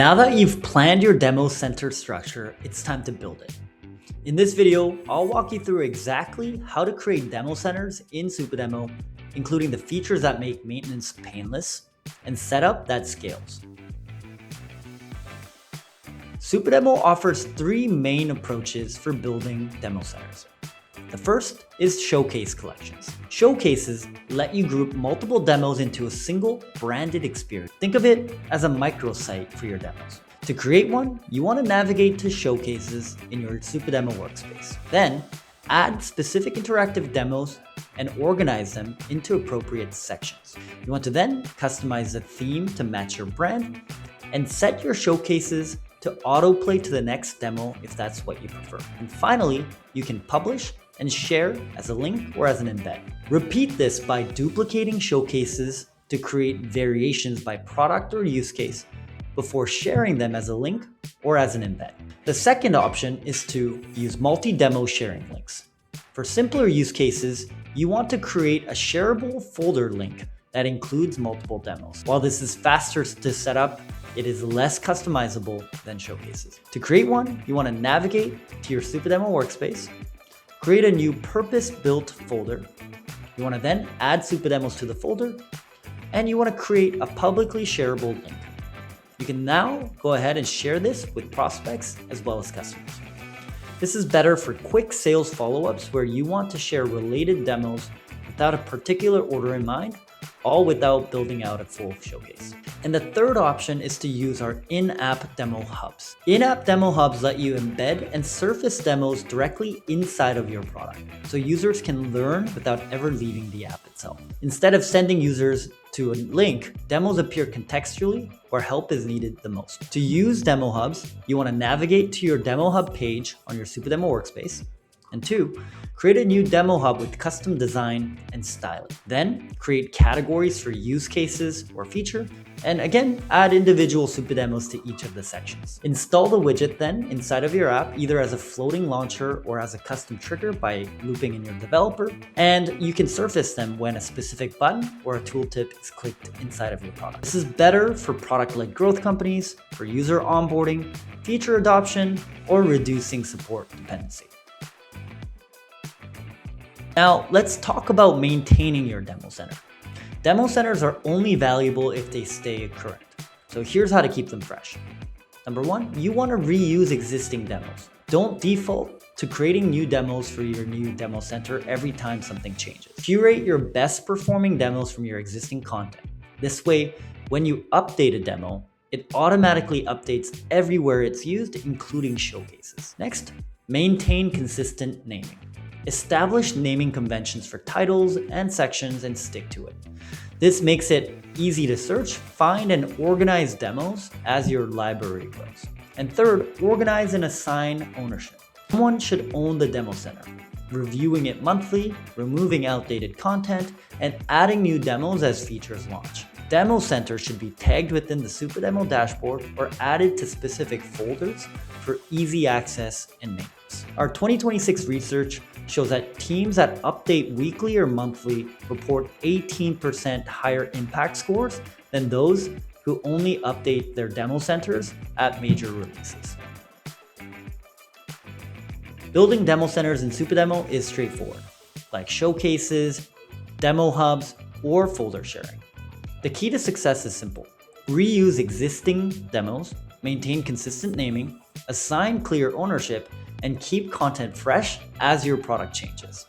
Now that you've planned your demo center structure, it's time to build it. In this video, I'll walk you through exactly how to create demo centers in Supademo, including the features that make maintenance painless and setup that scales. Supademo offers three main approaches for building demo centers. The first is showcase collections. Showcases let you group multiple demos into a single branded experience. Think of it as a microsite for your demos. To create one, you want to navigate to showcases in your Supademo workspace. Then, add specific interactive demos and organize them into appropriate sections. You want to then customize the theme to match your brand and set your showcases to autoplay to the next demo if that's what you prefer. And finally, you can publish and share as a link or as an embed. Repeat this by duplicating showcases to create variations by product or use case before sharing them as a link or as an embed. The second option is to use multi-demo sharing links. For simpler use cases, you want to create a shareable folder link that includes multiple demos. While this is faster to set up, it is less customizable than showcases. To create one, you want to navigate to your Supademo workspace, create a new purpose-built folder. You want to then add Supademos to the folder, and you want to create a publicly shareable link. You can now go ahead and share this with prospects as well as customers. This is better for quick sales follow-ups where you want to share related demos without a particular order in mind, all without building out a full showcase. And the third option is to use our in-app demo hubs. In-app demo hubs let you embed and surface demos directly inside of your product, so users can learn without ever leaving the app itself. Instead of sending users to a link, demos appear contextually where help is needed the most. To use demo hubs, you want to navigate to your demo hub page on your Supademo workspace. And two, create a new demo hub with custom design and styling. Then create categories for use cases or feature, and again, add individual Supademos to each of the sections. Install the widget then inside of your app, either as a floating launcher or as a custom trigger by looping in your developer, and you can surface them when a specific button or a tooltip is clicked inside of your product. This is better for product-led growth companies, for user onboarding, feature adoption, or reducing support dependency. Now, let's talk about maintaining your demo center. Demo centers are only valuable if they stay current. So here's how to keep them fresh. Number one, you want to reuse existing demos. Don't default to creating new demos for your new demo center every time something changes. Curate your best performing demos from your existing content. This way, when you update a demo, it automatically updates everywhere it's used, including showcases. Next, maintain consistent naming. Establish naming conventions for titles and sections and stick to it. This makes it easy to search, find, and organize demos as your library grows. And third, organize and assign ownership. Someone should own the demo center, reviewing it monthly, removing outdated content, and adding new demos as features launch. Demo center should be tagged within the Supademo dashboard or added to specific folders for easy access and maintenance. Our 2026 research shows that teams that update weekly or monthly report 18% higher impact scores than those who only update their demo centers at major releases. Building demo centers in Supademo is straightforward, like showcases, demo hubs, or folder sharing. The key to success is simple. Reuse existing demos, maintain consistent naming, assign clear ownership, and keep content fresh as your product changes.